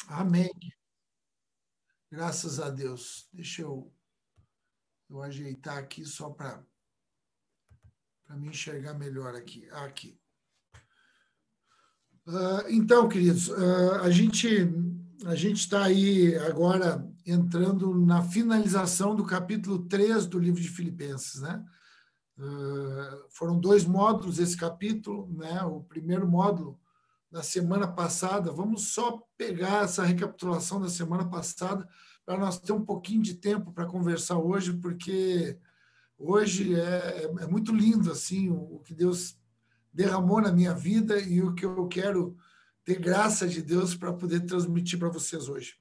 Amém. Graças a Deus. Deixa eu ajeitar aqui só para me enxergar melhor aqui. Aqui. Então, queridos, a gente está aí agora entrando na finalização do capítulo 3 do livro de Filipenses, né? Foram 2 módulos esse capítulo, né? O primeiro módulo na semana passada, vamos só pegar essa recapitulação da semana passada para nós ter um pouquinho de tempo para conversar hoje, porque hoje é muito lindo assim o que Deus derramou na minha vida e o que eu quero ter graça de Deus para poder transmitir para vocês hoje.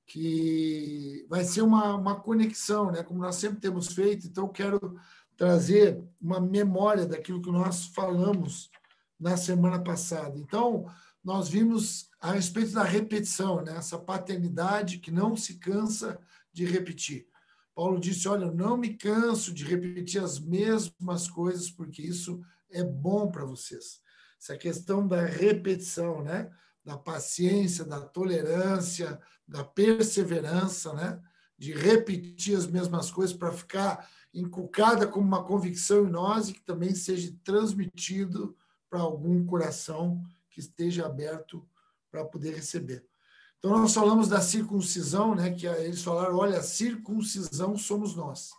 Que vai ser uma conexão, né? Como nós sempre temos feito, então eu quero trazer uma memória daquilo que nós falamos na semana passada. Então, nós vimos a respeito da repetição, né? Essa paternidade que não se cansa de repetir. Paulo disse, olha, eu não me canso de repetir as mesmas coisas, porque isso é bom para vocês. Essa questão da repetição, né? Da paciência, da tolerância, da perseverança, né? De repetir as mesmas coisas para ficar inculcada como uma convicção em nós e que também seja transmitido para algum coração que esteja aberto para poder receber. Então, nós falamos da circuncisão, né? Que eles falaram, olha, a circuncisão somos nós.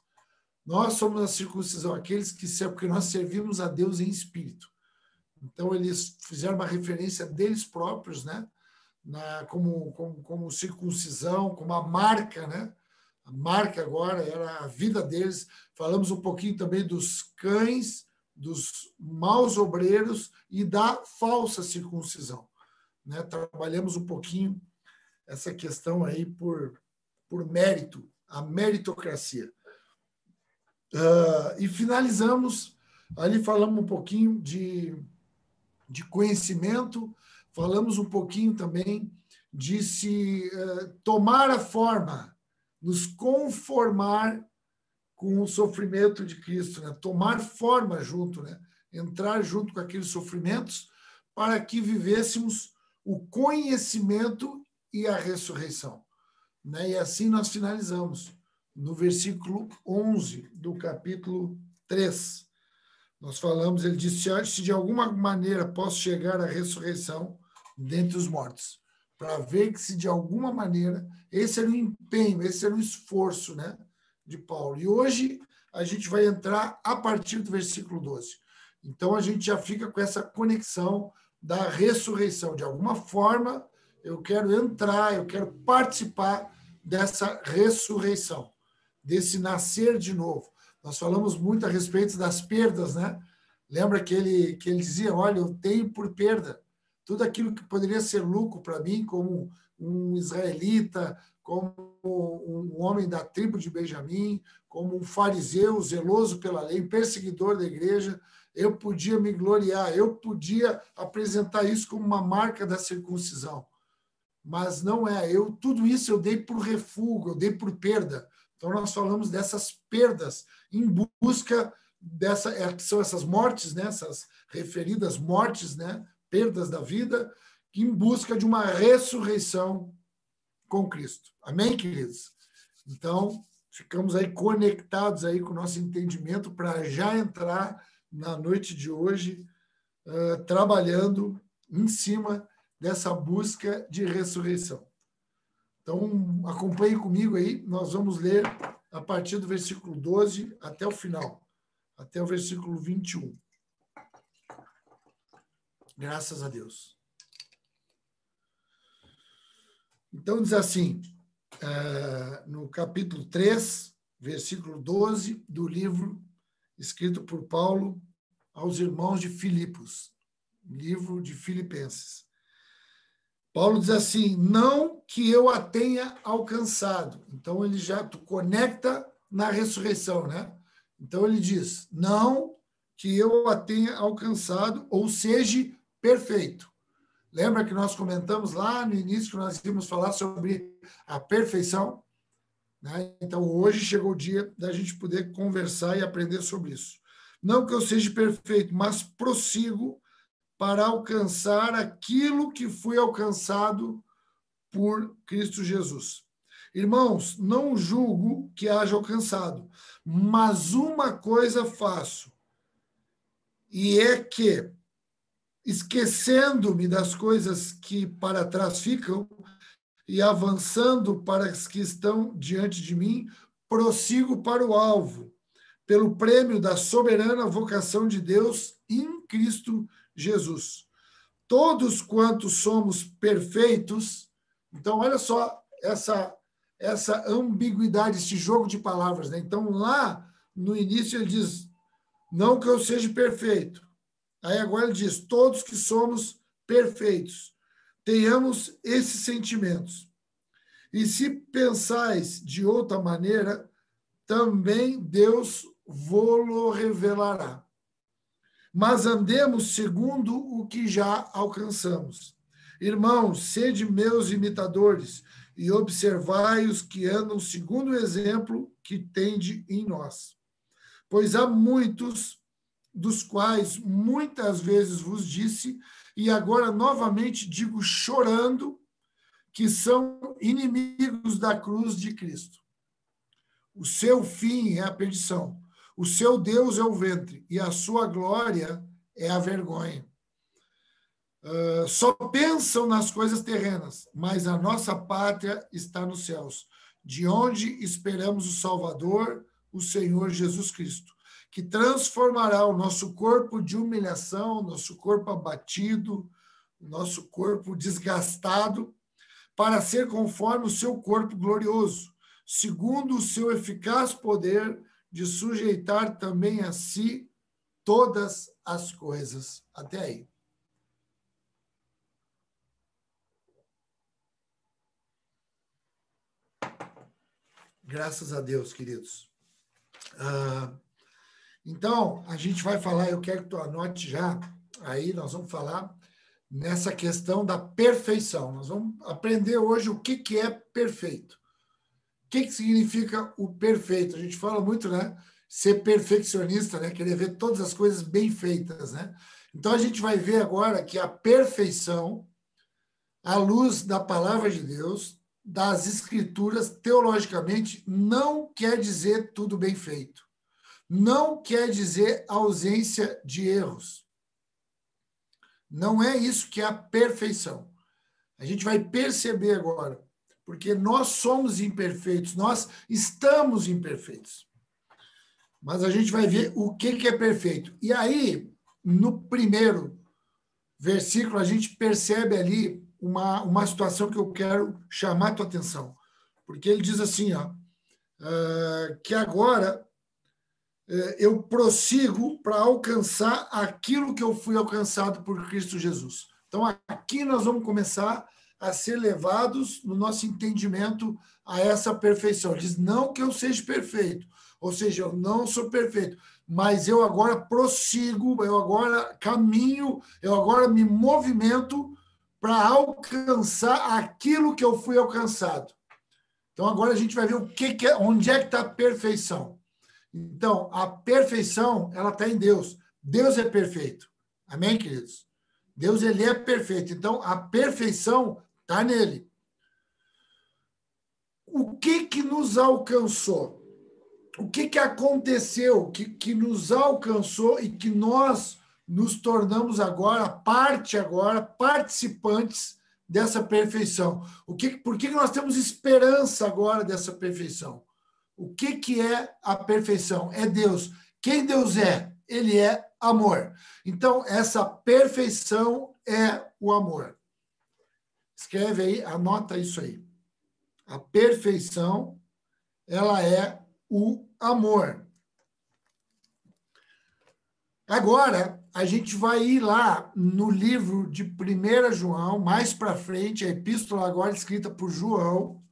Nós somos a circuncisão, aqueles que porque nós servimos a Deus em espírito. Então, eles fizeram uma referência deles próprios, né? Como circuncisão, como a marca, né? A marca agora era a vida deles. Falamos um pouquinho também dos cães, dos maus obreiros e da falsa circuncisão, né? Trabalhamos um pouquinho essa questão aí por mérito, a meritocracia. E finalizamos, ali falamos um pouquinho de conhecimento, falamos um pouquinho também de se tomar a forma, nos conformar com o sofrimento de Cristo, né? Tomar forma junto, né? Entrar junto com aqueles sofrimentos para que vivêssemos o conhecimento e a ressurreição, né? E assim nós finalizamos, no versículo 11 do capítulo 3. Nós falamos, ele disse, se de alguma maneira posso chegar à ressurreição dentre os mortos, para ver que se de alguma maneira, esse era o empenho, esse era o esforço, né, de Paulo. E hoje a gente vai entrar a partir do versículo 12. Então a gente já fica com essa conexão da ressurreição. De alguma forma, eu quero entrar, eu quero participar dessa ressurreição, desse nascer de novo. Nós falamos muito a respeito das perdas, né? Lembra que ele dizia, olha, eu tenho por perda tudo aquilo que poderia ser lucro para mim, como um israelita, como um homem da tribo de Benjamim, como um fariseu zeloso pela lei, perseguidor da igreja, eu podia me gloriar, eu podia apresentar isso como uma marca da circuncisão. Mas não é, tudo isso eu dei por refúgio, eu dei por perda. Então, nós falamos dessas perdas em busca são essas mortes, né? Essas referidas mortes, né? Perdas da vida, em busca de uma ressurreição com Cristo. Amém, queridos? Então, ficamos aí conectados aí com o nosso entendimento para já entrar na noite de hoje, trabalhando em cima dessa busca de ressurreição. Então, acompanhe comigo aí, nós vamos ler a partir do versículo 12 até o final, até o versículo 21. Graças a Deus. Então, diz assim, no capítulo 3, versículo 12, do livro escrito por Paulo aos irmãos de Filipos, livro de Filipenses. Paulo diz assim, não que eu a tenha alcançado. Então, ele já conecta na ressurreição, né? Então, ele diz, não que eu a tenha alcançado, ou seja, perfeito. Lembra que nós comentamos lá no início que nós íamos falar sobre a perfeição? Né? Então, hoje chegou o dia da gente poder conversar e aprender sobre isso. Não que eu seja perfeito, mas prossigo para alcançar aquilo que foi alcançado por Cristo Jesus. Irmãos, não julgo que haja alcançado, mas uma coisa faço, e é que, esquecendo-me das coisas que para trás ficam e avançando para as que estão diante de mim, prossigo para o alvo, pelo prêmio da soberana vocação de Deus em Cristo Jesus. Todos quantos somos perfeitos, então olha só essa ambiguidade, esse jogo de palavras, né? Então lá no início ele diz, não que eu seja perfeito. Aí agora ele diz, todos que somos perfeitos, tenhamos esses sentimentos. E se pensais de outra maneira, também Deus vô-lo revelará. Mas andemos segundo o que já alcançamos. Irmãos, sede meus imitadores e observai os que andam segundo o exemplo que tende em nós. Pois há muitos, dos quais muitas vezes vos disse, e agora novamente digo chorando, que são inimigos da cruz de Cristo. O seu fim é a perdição. O seu Deus é o ventre, e a sua glória é a vergonha. Só pensam nas coisas terrenas, mas a nossa pátria está nos céus, de onde esperamos o Salvador, o Senhor Jesus Cristo, que transformará o nosso corpo de humilhação, nosso corpo abatido, nosso corpo desgastado, para ser conforme o seu corpo glorioso, segundo o seu eficaz poder de sujeitar também a si todas as coisas. Até aí. Graças a Deus, queridos. Então, a gente vai falar, eu quero que tu anote já, aí nós vamos falar nessa questão da perfeição. Nós vamos aprender hoje o que é perfeito. O que significa o perfeito? A gente fala muito, né? Ser perfeccionista, né? Querer ver todas as coisas bem feitas, né? Então, a gente vai ver agora que a perfeição, à luz da palavra de Deus, das escrituras, teologicamente, não quer dizer tudo bem feito. Não quer dizer ausência de erros. Não é isso que é a perfeição. A gente vai perceber agora, porque nós somos imperfeitos, nós estamos imperfeitos. Mas a gente vai ver o que é perfeito. E aí, no primeiro versículo, a gente percebe ali uma situação que eu quero chamar a tua atenção. Porque ele diz assim, ó, que agora eu prossigo para alcançar aquilo que eu fui alcançado por Cristo Jesus. Então, aqui nós vamos começar a ser levados no nosso entendimento a essa perfeição. Diz, não que eu seja perfeito, ou seja, eu não sou perfeito, mas eu agora prossigo, eu agora caminho, eu agora me movimento para alcançar aquilo que eu fui alcançado. Então, agora a gente vai ver onde é que está a perfeição. Então, a perfeição, ela está em Deus. Deus é perfeito. Amém, queridos? Deus, ele é perfeito. Então, a perfeição está nele. O que nos alcançou? O que aconteceu que nos alcançou e que nós nos tornamos agora, participantes dessa perfeição? Por que nós temos esperança agora dessa perfeição? O que é a perfeição? É Deus. Quem Deus é? Ele é amor. Então, essa perfeição é o amor. Escreve aí, anota isso aí. A perfeição, ela é o amor. Agora, a gente vai ir lá no livro de 1 João, mais para frente, a epístola agora escrita por João.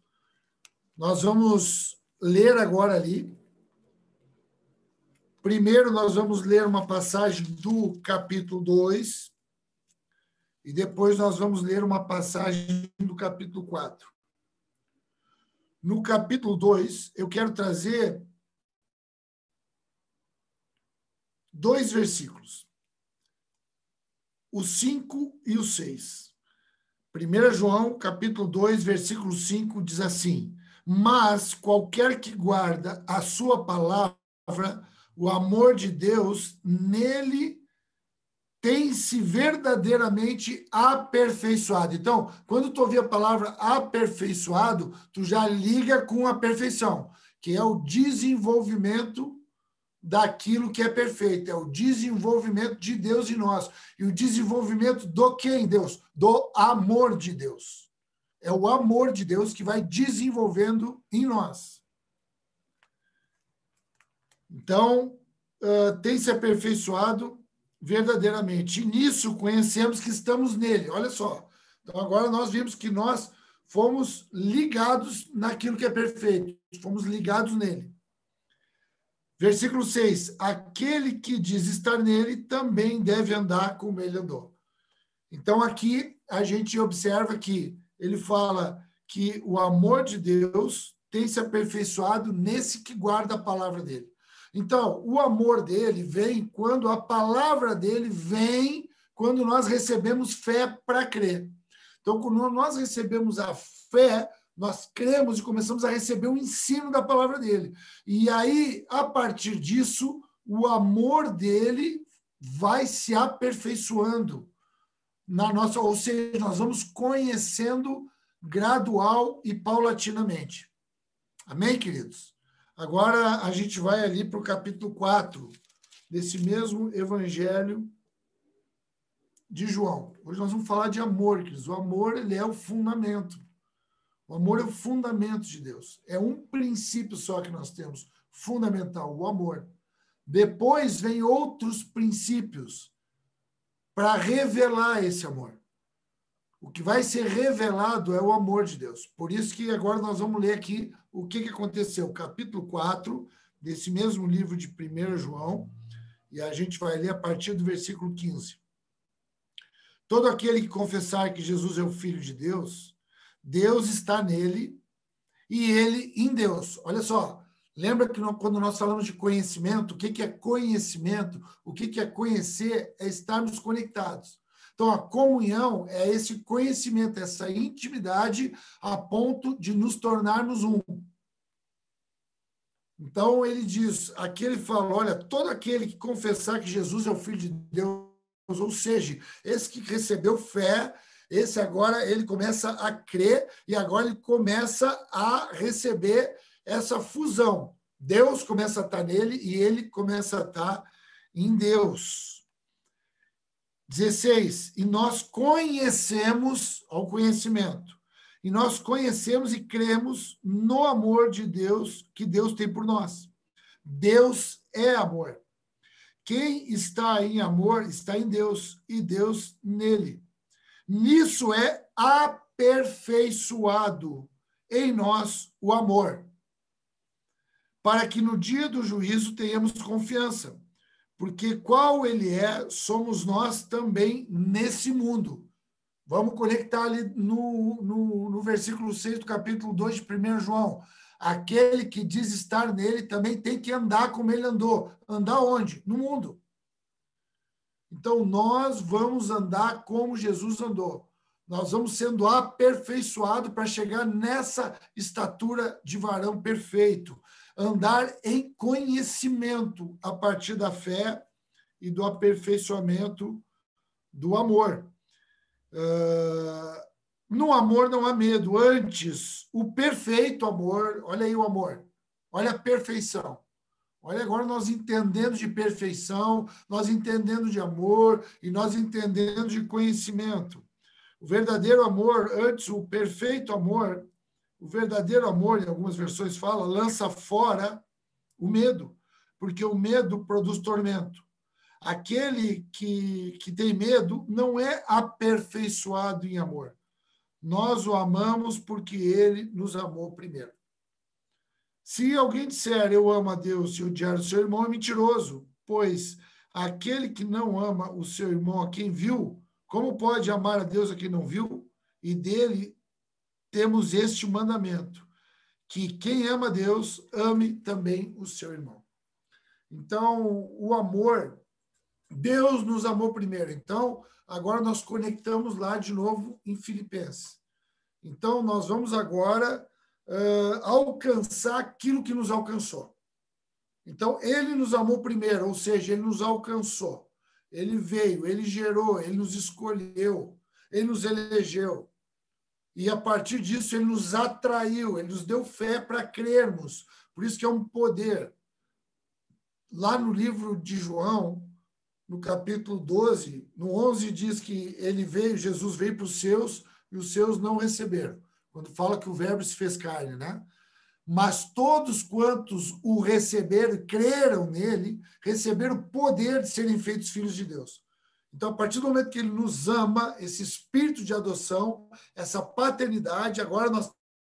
Nós vamos ler agora ali. Primeiro, nós vamos ler uma passagem do capítulo 2, e depois nós vamos ler uma passagem do capítulo 4. No capítulo 2, eu quero trazer 2 versículos, o 5 e o 6. 1 João, capítulo 2, versículo 5, diz assim: mas qualquer que guarda a sua palavra, o amor de Deus nele tem-se verdadeiramente aperfeiçoado. Então, quando tu ouvir a palavra aperfeiçoado, tu já liga com a perfeição, que é o desenvolvimento daquilo que é perfeito, é o desenvolvimento de Deus em nós. E o desenvolvimento do que em Deus? Do amor de Deus. É o amor de Deus que vai desenvolvendo em nós. Então, tem se aperfeiçoado verdadeiramente. E nisso conhecemos que estamos nele. Olha só. Então, agora nós vimos que nós fomos ligados naquilo que é perfeito. Fomos ligados nele. Versículo 6. Aquele que diz estar nele também deve andar como ele andou. Então, aqui a gente observa que ele fala que o amor de Deus tem se aperfeiçoado nesse que guarda a palavra dele. Então, o amor dele vem quando a palavra dele vem, quando nós recebemos fé para crer. Então, quando nós recebemos a fé, nós cremos e começamos a receber o ensino da palavra dele. E aí, a partir disso, o amor dele vai se aperfeiçoando na nossa, ou seja, nós vamos conhecendo gradual e paulatinamente. Amém, queridos? Agora a gente vai ali para o capítulo 4 desse mesmo evangelho de João. Hoje nós vamos falar de amor, queridos. O amor, ele é o fundamento. O amor é o fundamento de Deus. É um princípio só que nós temos, fundamental, o amor. Depois vem outros princípios para revelar esse amor. O que vai ser revelado é o amor de Deus. Por isso que agora nós vamos ler aqui o que aconteceu. Capítulo 4, desse mesmo livro de 1 João, e a gente vai ler a partir do versículo 15. Todo aquele que confessar que Jesus é o Filho de Deus, Deus está nele e ele em Deus. Olha só, lembra que quando nós falamos de conhecimento, o que é conhecimento? O que é conhecer? É estarmos conectados. Então, a comunhão é esse conhecimento, essa intimidade a ponto de nos tornarmos um. Então, ele diz, aqui ele fala, olha, todo aquele que confessar que Jesus é o Filho de Deus, ou seja, esse que recebeu fé, esse agora ele começa a crer e agora ele começa a receber essa fusão. Deus começa a estar nele e ele começa a estar em Deus. 16, e nós conhecemos, ao conhecimento, e nós conhecemos e cremos no amor de Deus que Deus tem por nós. Deus é amor. Quem está em amor está em Deus e Deus nele. Nisso é aperfeiçoado em nós o amor, para que no dia do juízo tenhamos confiança. Porque qual ele é, somos nós também nesse mundo. Vamos conectar ali no versículo 6 do capítulo 2 de 1 João. Aquele que diz estar nele também tem que andar como ele andou. Andar onde? No mundo. Então, nós vamos andar como Jesus andou. Nós vamos sendo aperfeiçoados para chegar nessa estatura de varão perfeito. Andar em conhecimento a partir da fé e do aperfeiçoamento do amor. No amor não há medo. Antes, o perfeito amor, olha aí o amor, olha a perfeição. Olha agora nós entendendo de perfeição, nós entendendo de amor e nós entendendo de conhecimento. O verdadeiro amor, antes o perfeito amor, o verdadeiro amor, em algumas versões fala, lança fora o medo, porque o medo produz tormento. Aquele que tem medo não é aperfeiçoado em amor. Nós o amamos porque ele nos amou primeiro. Se alguém disser eu amo a Deus e odiar o seu irmão, é mentiroso, pois aquele que não ama o seu irmão a quem viu, como pode amar a Deus a quem não viu? E dele temos este mandamento, que quem ama a Deus, ame também o seu irmão. Então, o amor, Deus nos amou primeiro. Então, agora nós conectamos lá de novo em Filipenses. Então, nós vamos agora alcançar aquilo que nos alcançou. Então, ele nos amou primeiro, ou seja, ele nos alcançou. Ele veio, ele gerou, ele nos escolheu, ele nos elegeu. E a partir disso, ele nos atraiu, ele nos deu fé para crermos. Por isso que é um poder. Lá no livro de João, no capítulo 12, no 11, diz que ele veio, Jesus veio para os seus, e os seus não receberam. Quando fala que o verbo se fez carne, né? Mas todos quantos o receberam, creram nele, receberam o poder de serem feitos filhos de Deus. Então, a partir do momento que ele nos ama, esse espírito de adoção, essa paternidade, agora nós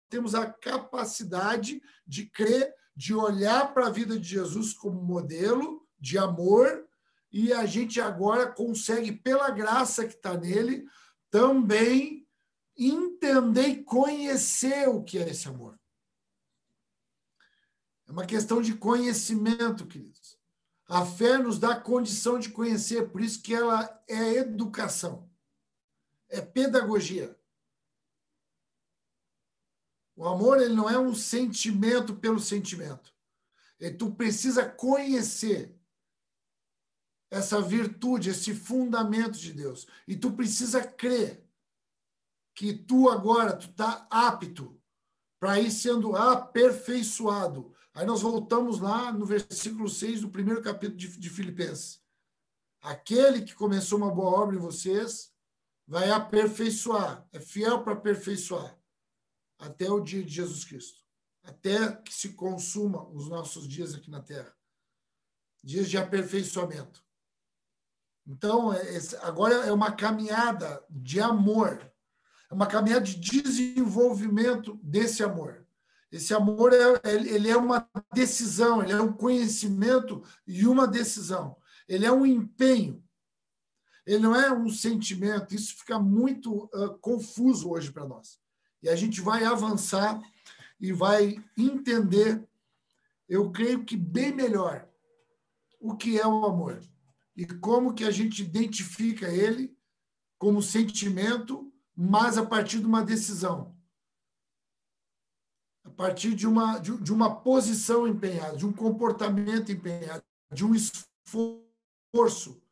temos a capacidade de crer, de olhar para a vida de Jesus como modelo de amor, e a gente agora consegue, pela graça que está nele, também entender e conhecer o que é esse amor. É uma questão de conhecimento, queridos. A fé nos dá a condição de conhecer, por isso que ela é educação, é pedagogia. O amor, ele não é um sentimento pelo sentimento. Tu precisa conhecer essa virtude, esse fundamento de Deus. E tu precisa crer que tu agora está apto para ir sendo aperfeiçoado. Aí nós voltamos lá no versículo 6 do primeiro capítulo de Filipenses. Aquele que começou uma boa obra em vocês vai aperfeiçoar, é fiel para aperfeiçoar até o dia de Jesus Cristo, até que se consuma os nossos dias aqui na Terra. Dias de aperfeiçoamento. Então, agora é uma caminhada de amor, é uma caminhada de desenvolvimento desse amor. Esse amor ele é uma decisão, ele é um conhecimento e uma decisão. Ele é um empenho. Ele não é um sentimento. Isso fica muito confuso hoje para nós. E a gente vai avançar e vai entender, eu creio que bem melhor, o que é o amor e como que a gente identifica ele como sentimento, mas a partir de uma decisão. A partir de uma posição empenhada, de um comportamento empenhado, de um esforço,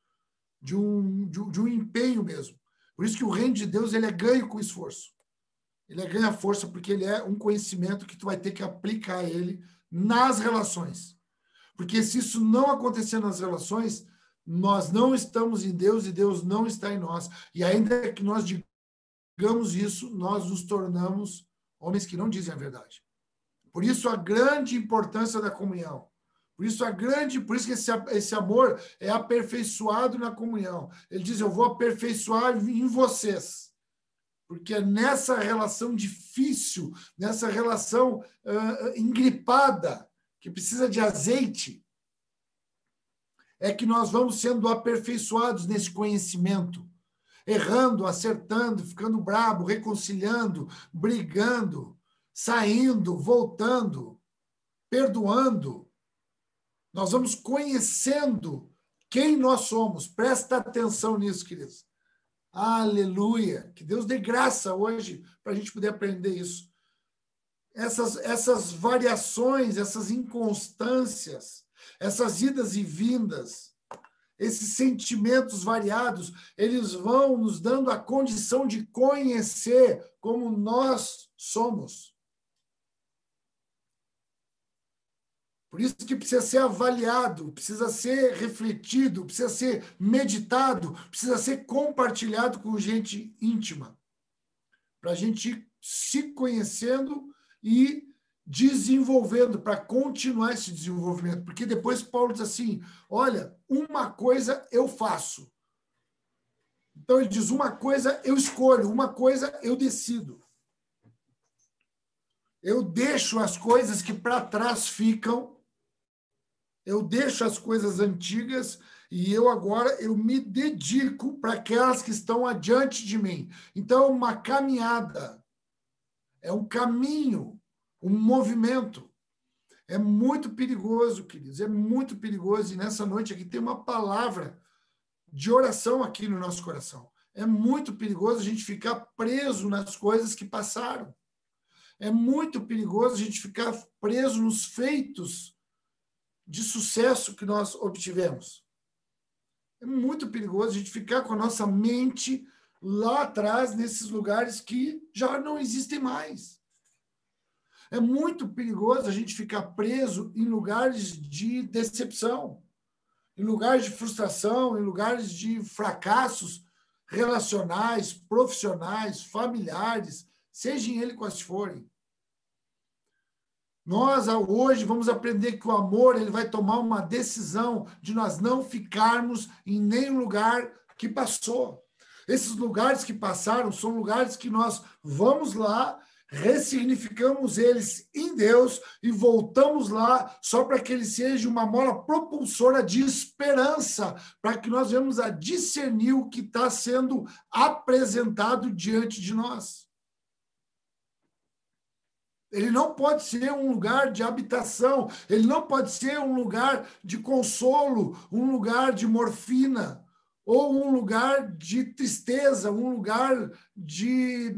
de um empenho mesmo. Por isso que o reino de Deus ele é ganho com esforço. Ele é ganha força porque ele é um conhecimento que tu vai ter que aplicar ele nas relações. Porque se isso não acontecer nas relações, nós não estamos em Deus e Deus não está em nós. E ainda que nós digamos isso, nós nos tornamos homens que não dizem a verdade. Por isso a grande importância da comunhão. Por isso que esse amor é aperfeiçoado na comunhão. Ele diz, eu vou aperfeiçoar em vocês. Porque é nessa relação difícil, nessa relação engripada, que precisa de azeite, é que nós vamos sendo aperfeiçoados nesse conhecimento. Errando, acertando, ficando brabo, reconciliando, brigando, saindo, voltando, perdoando. Nós vamos conhecendo quem nós somos. Presta atenção nisso, queridos. Aleluia! Que Deus dê graça hoje para a gente poder aprender isso. Essas variações, essas inconstâncias, essas idas e vindas, esses sentimentos variados, eles vão nos dando a condição de conhecer como nós somos. Por isso que precisa ser avaliado, precisa ser refletido, precisa ser meditado, precisa ser compartilhado com gente íntima, para a gente ir se conhecendo e desenvolvendo, para continuar esse desenvolvimento. Porque depois Paulo diz assim, olha, uma coisa eu faço. Então ele diz, uma coisa eu escolho, uma coisa eu decido. Eu deixo as coisas que para trás ficam, eu deixo as coisas antigas e eu me dedico para aquelas que estão adiante de mim. Então, é uma caminhada, é um caminho, um movimento. É muito perigoso, queridos, é muito perigoso. E nessa noite aqui tem uma palavra de oração aqui no nosso coração. É muito perigoso a gente ficar preso nas coisas que passaram. É muito perigoso a gente ficar preso nos feitos de sucesso que nós obtivemos. É muito perigoso a gente ficar com a nossa mente lá atrás, nesses lugares que já não existem mais. É muito perigoso a gente ficar preso em lugares de decepção, em lugares de frustração, em lugares de fracassos relacionais, profissionais, familiares, sejam eles quais forem. Nós, hoje, vamos aprender que o amor ele vai tomar uma decisão de nós não ficarmos em nenhum lugar que passou. Esses lugares que passaram são lugares que nós vamos lá, ressignificamos eles em Deus e voltamos lá só para que ele seja uma mola propulsora de esperança, para que nós venhamos a discernir o que está sendo apresentado diante de nós. Ele não pode ser um lugar de habitação, ele não pode ser um lugar de consolo, um lugar de morfina, ou um lugar de tristeza, um lugar de...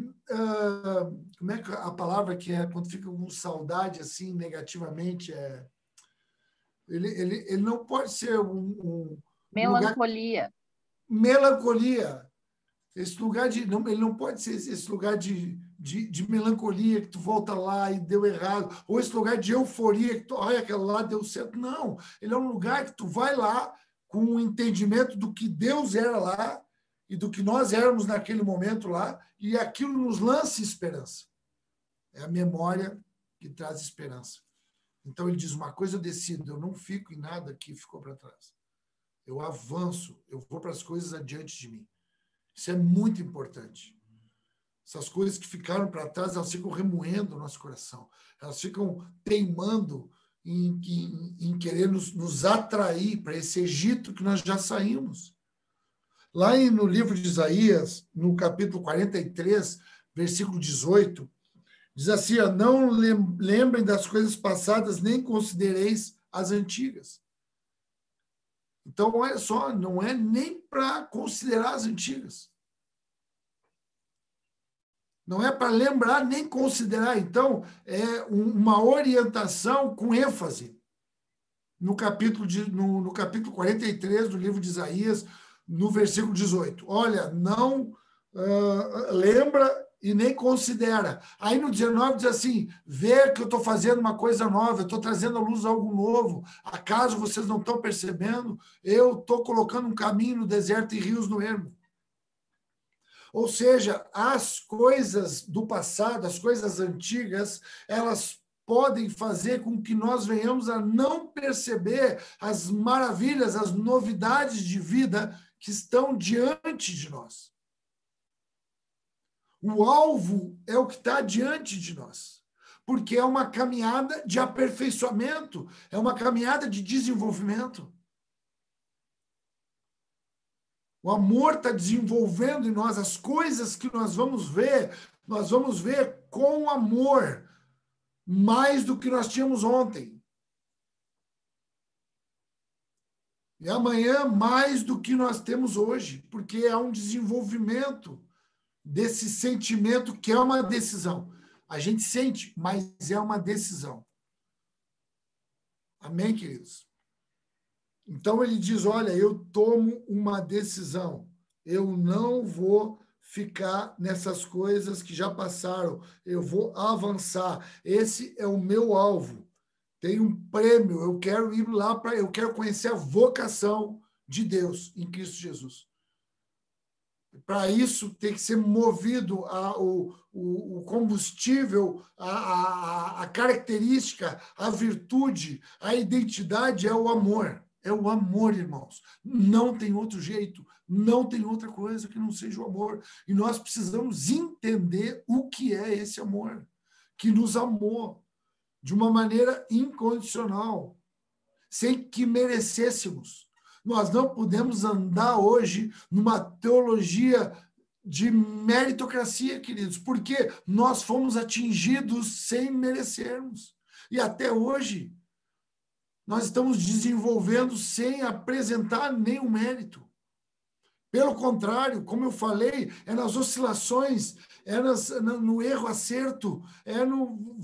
como é que a palavra que é quando fica com saudade, assim, negativamente? Ele não pode ser um melancolia. Lugar, melancolia. Esse lugar de... Não, ele não pode ser esse lugar de melancolia, que tu volta lá e deu errado, ou esse lugar de euforia, que tu, olha, aquela lá deu certo. Não, ele é um lugar que tu vai lá com o entendimento do que Deus era lá e do que nós éramos naquele momento lá, e aquilo nos lança esperança. É a memória que traz esperança. Então ele diz, uma coisa eu decido, eu não fico em nada que ficou para trás. Eu avanço, eu vou para as coisas adiante de mim. Isso é muito importante. Essas coisas que ficaram para trás, elas ficam remoendo o nosso coração. Elas ficam teimando em querer nos atrair para esse Egito que nós já saímos. Lá no livro de Isaías, no capítulo 43, versículo 18, diz assim, não lembrem das coisas passadas, nem considereis as antigas. Então, olha só, não é nem para considerar as antigas. Não é para lembrar nem considerar. Então, é uma orientação com ênfase. No capítulo 43 do livro de Isaías, no versículo 18. Olha, não lembra e nem considera. Aí no 19 diz assim, vê que eu estou fazendo uma coisa nova, eu estou trazendo à luz algo novo. Acaso vocês não estão percebendo? Eu estou colocando um caminho no deserto e rios no ermo. Ou seja, as coisas do passado, as coisas antigas, elas podem fazer com que nós venhamos a não perceber as maravilhas, as novidades de vida que estão diante de nós. O alvo é o que está diante de nós, porque é uma caminhada de aperfeiçoamento, é uma caminhada de desenvolvimento. O amor está desenvolvendo em nós as coisas que nós vamos ver com amor, mais do que nós tínhamos ontem. E amanhã, mais do que nós temos hoje, porque há um desenvolvimento desse sentimento que é uma decisão. A gente sente, mas é uma decisão. Amém, queridos? Então ele diz, olha, eu tomo uma decisão, eu não vou ficar nessas coisas que já passaram, eu vou avançar, esse é o meu alvo, tem um prêmio, eu quero ir lá, eu quero conhecer a vocação de Deus em Cristo Jesus. Para isso tem que ser movido o combustível, a característica, a virtude, a identidade é o amor. É o amor, irmãos. Não tem outro jeito, não tem outra coisa que não seja o amor. E nós precisamos entender o que é esse amor, que nos amou de uma maneira incondicional, sem que merecêssemos. Nós não podemos andar hoje numa teologia de meritocracia, queridos, porque nós fomos atingidos sem merecermos. E até hoje, nós estamos desenvolvendo sem apresentar nenhum mérito. Pelo contrário, como eu falei, é nas oscilações, no erro-acerto, é no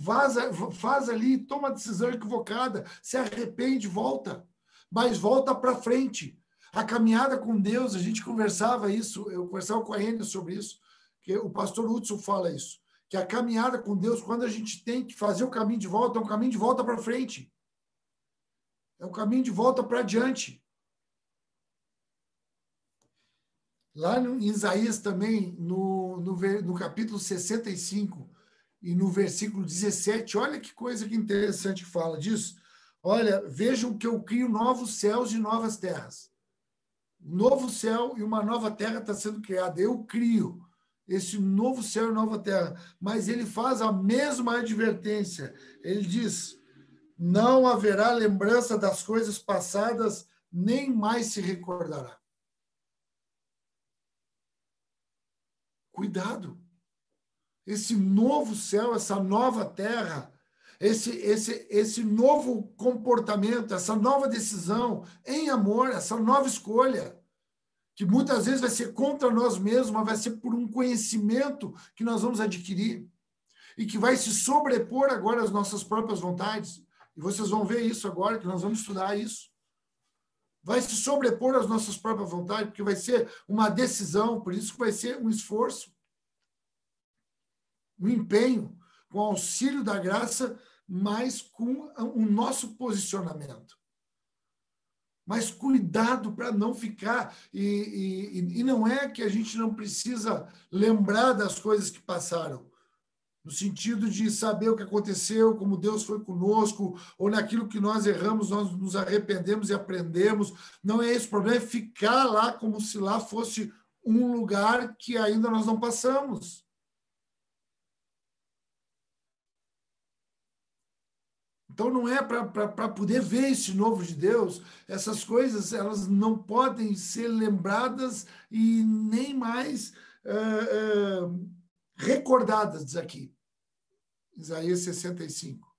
faz ali, toma a decisão equivocada, se arrepende, volta, mas volta para frente. A caminhada com Deus, a gente conversava isso, eu conversava com a Enia sobre isso, que o pastor Hudson fala isso, que a caminhada com Deus, quando a gente tem que fazer o caminho de volta, é um caminho de volta para frente. É um caminho de volta para adiante. Lá em Isaías também, no capítulo 65 e no versículo 17, olha que coisa que interessante que fala disso. Olha, vejam que eu crio novos céus e novas terras. Um novo céu e uma nova terra está sendo criada. Eu crio esse novo céu e nova terra. Mas ele faz a mesma advertência. Ele diz, não haverá lembrança das coisas passadas, nem mais se recordará. Cuidado. Esse novo céu, essa nova terra, esse novo comportamento, essa nova decisão em amor, essa nova escolha, que muitas vezes vai ser contra nós mesmos, mas vai ser por um conhecimento que nós vamos adquirir e que vai se sobrepor agora às nossas próprias vontades. E vocês vão ver isso agora, que nós vamos estudar isso. Vai se sobrepor às nossas próprias vontades, porque vai ser uma decisão, por isso que vai ser um esforço, um empenho, com auxílio da graça, mas com o nosso posicionamento. Mas cuidado para não ficar... E não é que a gente não precisa lembrar das coisas que passaram, no sentido de saber o que aconteceu, como Deus foi conosco, ou naquilo que nós erramos, nós nos arrependemos e aprendemos. Não é esse o problema, é ficar lá como se lá fosse um lugar que ainda nós não passamos. Então, não é para poder ver esse novo de Deus, essas coisas elas não podem ser lembradas e nem mais recordadas, diz aqui. Isaías 65,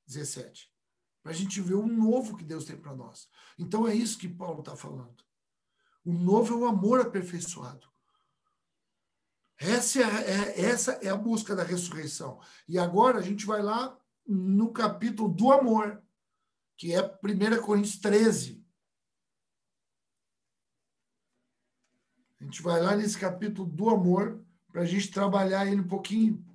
17. Para a gente ver o novo que Deus tem para nós. Então, é isso que Paulo está falando. O novo é o amor aperfeiçoado. Essa é a busca da ressurreição. E agora a gente vai lá no capítulo do amor, que é 1 Coríntios 13. A gente vai lá nesse capítulo do amor para a gente trabalhar ele um pouquinho,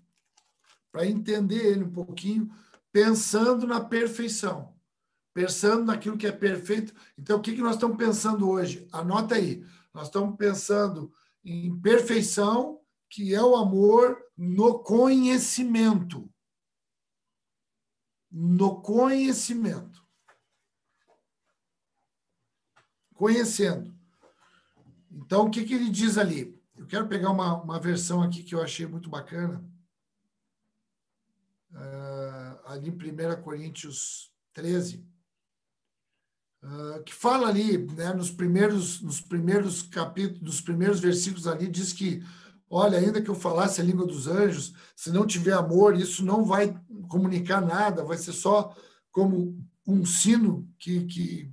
para entender ele um pouquinho, pensando na perfeição, pensando naquilo que é perfeito. Então, o que nós estamos pensando hoje? Anota aí. Nós estamos pensando em perfeição, que é o amor no conhecimento. No conhecimento. Conhecendo. Então, o que ele diz ali? Eu quero pegar uma versão aqui que eu achei muito bacana. Ali em 1 Coríntios 13, que fala ali, né, nos primeiros capítulos, nos primeiros versículos ali, diz que, olha, ainda que eu falasse a língua dos anjos, se não tiver amor, isso não vai comunicar nada, vai ser só como um sino que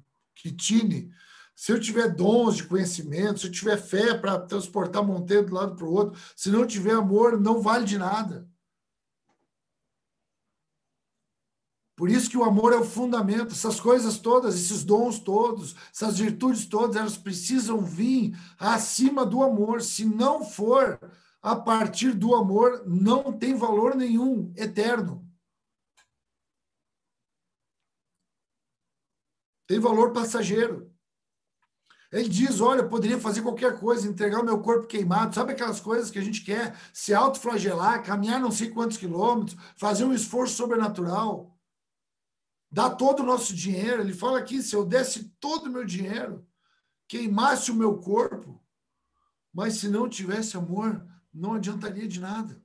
tine. Se eu tiver dons de conhecimento, se eu tiver fé para transportar montanha do lado para o outro, se não tiver amor, não vale de nada. Por isso que o amor é o fundamento. Essas coisas todas, esses dons todos, essas virtudes todas, elas precisam vir acima do amor. Se não for a partir do amor, não tem valor nenhum eterno. Tem valor passageiro. Ele diz, olha, eu poderia fazer qualquer coisa, entregar o meu corpo queimado, sabe aquelas coisas que a gente quer? Se autoflagelar, caminhar não sei quantos quilômetros, fazer um esforço sobrenatural, dar todo o nosso dinheiro. Ele fala aqui, se eu desse todo o meu dinheiro, queimasse o meu corpo, mas se não tivesse amor, não adiantaria de nada.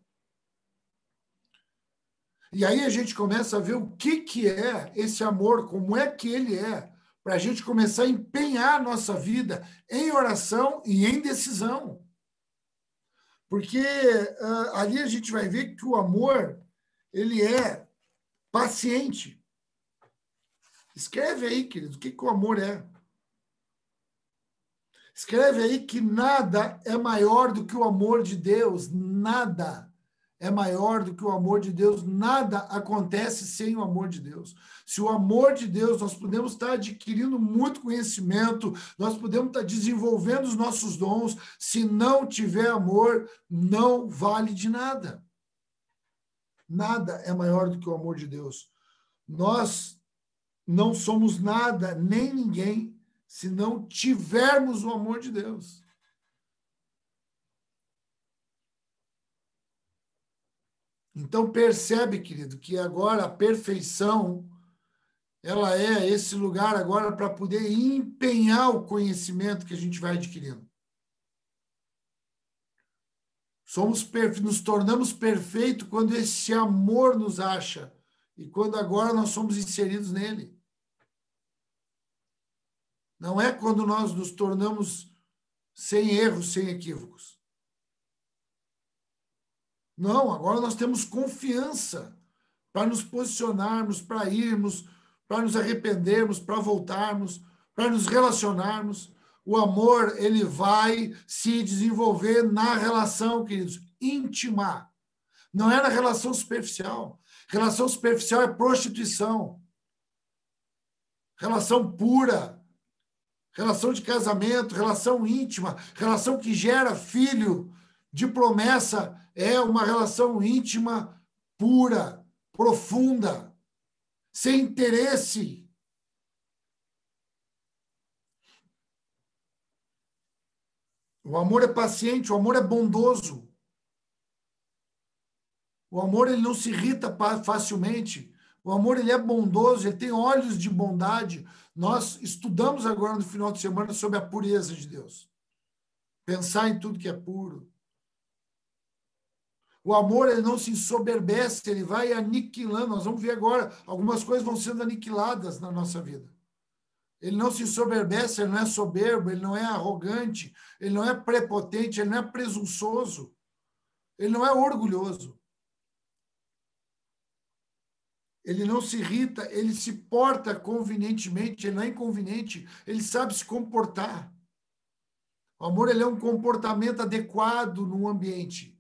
E aí a gente começa a ver o que é esse amor, como é que ele é, para a gente começar a empenhar a nossa vida em oração e em decisão. Porque ali a gente vai ver que o amor, ele é paciente. Escreve aí, querido, o que o amor é. Escreve aí que nada é maior do que o amor de Deus, nada é maior do que o amor de Deus, nada acontece sem o amor de Deus. Se o amor de Deus, nós podemos estar adquirindo muito conhecimento, nós podemos estar desenvolvendo os nossos dons, se não tiver amor, não vale de nada. Nada é maior do que o amor de Deus. Nós não somos nada, nem ninguém, se não tivermos o amor de Deus. Então percebe, querido, que agora a perfeição, ela é esse lugar agora para poder empenhar o conhecimento que a gente vai adquirindo. Nos tornamos perfeitos quando esse amor nos acha e quando agora nós somos inseridos nele. Não é quando nós nos tornamos sem erros, sem equívocos. Não, agora nós temos confiança para nos posicionarmos, para irmos, para nos arrependermos, para voltarmos, para nos relacionarmos. O amor, ele vai se desenvolver na relação, queridos, íntima. Não é na relação superficial. Relação superficial é prostituição. Relação pura. Relação de casamento, relação íntima, relação que gera filho de promessa, é uma relação íntima, pura, profunda, sem interesse. O amor é paciente, o amor é bondoso. O amor, ele não se irrita facilmente. O amor, ele é bondoso, ele tem olhos de bondade. Nós estudamos agora no final de semana sobre a pureza de Deus. Pensar em tudo que é puro. O amor, ele não se ensoberbece, ele vai aniquilando. Nós vamos ver agora, algumas coisas vão sendo aniquiladas na nossa vida. Ele não se ensoberbece, ele não é soberbo, ele não é arrogante, ele não é prepotente, ele não é presunçoso, ele não é orgulhoso. Ele não se irrita, ele se porta convenientemente, ele não é inconveniente, ele sabe se comportar. O amor, ele é um comportamento adequado no ambiente.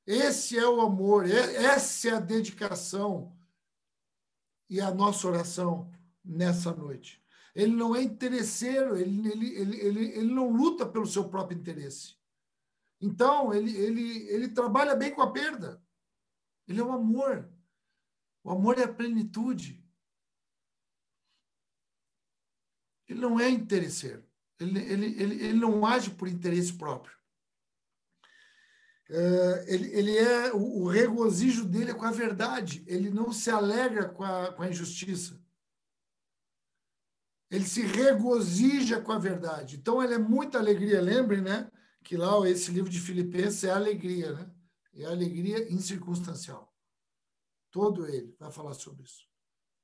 Esse é o amor, essa é a dedicação e a nossa oração nessa noite. Ele não é interesseiro, ele não luta pelo seu próprio interesse. Então, ele trabalha bem com a perda. Ele é o amor. O amor é a plenitude. Ele não é interesseiro. Ele não age por interesse próprio. Ele é o regozijo dele é com a verdade. Ele não se alegra com a injustiça. Ele se regozija com a verdade. Então, ele é muita alegria. Lembrem, né? Que lá esse livro de Filipenses é alegria, né? É alegria incircunstancial. Todo ele vai falar sobre isso.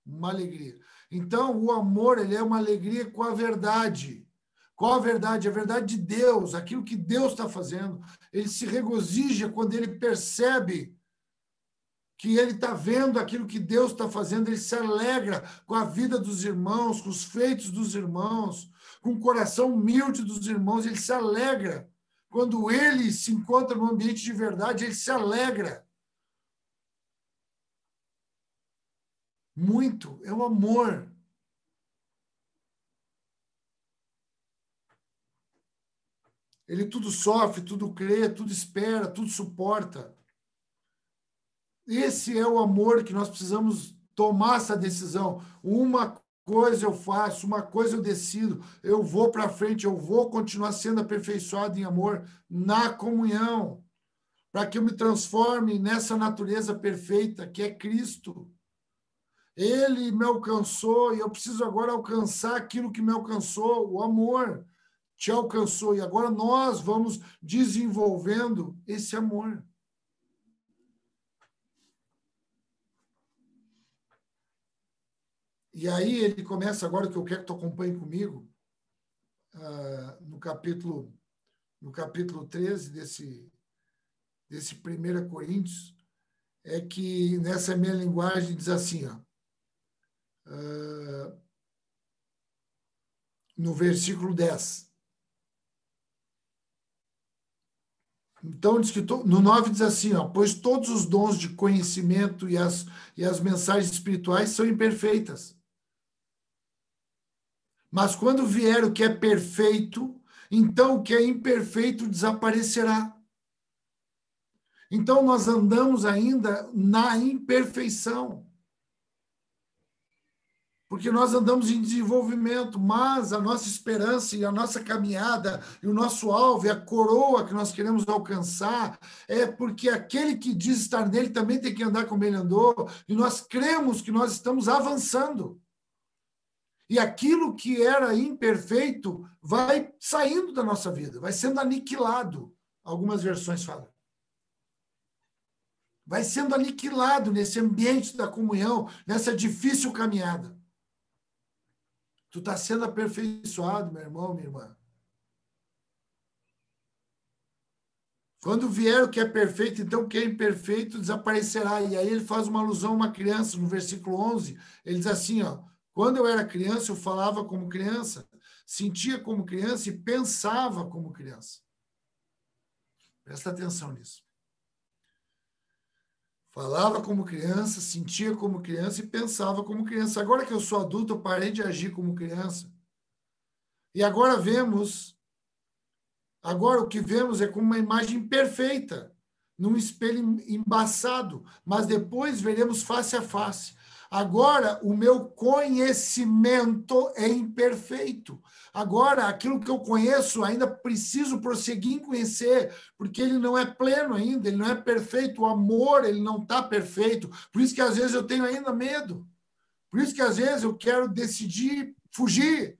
Uma alegria. Então, o amor, ele é uma alegria com a verdade. Qual a verdade? A verdade de Deus, aquilo que Deus está fazendo. Ele se regozija quando ele percebe que ele está vendo aquilo que Deus está fazendo, ele se alegra com a vida dos irmãos, com os feitos dos irmãos, com o coração humilde dos irmãos, ele se alegra. Quando ele se encontra no ambiente de verdade, ele se alegra. Muito, é o amor. Ele tudo sofre, tudo crê, tudo espera, tudo suporta. Esse é o amor que nós precisamos tomar essa decisão. Uma coisa eu faço, uma coisa eu decido, eu vou para frente, eu vou continuar sendo aperfeiçoado em amor na comunhão, para que eu me transforme nessa natureza perfeita que é Cristo. Ele me alcançou e eu preciso agora alcançar aquilo que me alcançou, o amor te alcançou. E agora nós vamos desenvolvendo esse amor. E aí ele começa agora, que eu quero que tu acompanhe comigo, no capítulo 13 desse 1 Coríntios, é que nessa minha linguagem diz assim, ó, no versículo 10. Então, diz que no 9 diz assim, ó, pois todos os dons de conhecimento e as mensagens espirituais são imperfeitas. Mas quando vier o que é perfeito, então o que é imperfeito desaparecerá. Então, nós andamos ainda na imperfeição. Porque nós andamos em desenvolvimento, mas a nossa esperança e a nossa caminhada e o nosso alvo e a coroa que nós queremos alcançar é porque aquele que diz estar nele também tem que andar como ele andou, e nós cremos que nós estamos avançando. E aquilo que era imperfeito vai saindo da nossa vida, vai sendo aniquilado. Algumas versões falam. Vai sendo aniquilado nesse ambiente da comunhão, nessa difícil caminhada. Tu está sendo aperfeiçoado, meu irmão, minha irmã. Quando vier o que é perfeito, então o que é imperfeito desaparecerá. E aí ele faz uma alusão a uma criança, no versículo 11, ele diz assim, ó, quando eu era criança, eu falava como criança, sentia como criança e pensava como criança. Presta atenção nisso. Falava como criança, sentia como criança e pensava como criança. Agora que eu sou adulto, eu parei de agir como criança. E agora o que vemos é como uma imagem perfeita, num espelho embaçado, mas depois veremos face a face. Agora, o meu conhecimento é imperfeito. Agora, aquilo que eu conheço, ainda preciso prosseguir em conhecer, porque ele não é pleno ainda, ele não é perfeito. O amor, ele não está perfeito. Por isso que, às vezes, eu tenho ainda medo. Por isso que, às vezes, eu quero decidir fugir.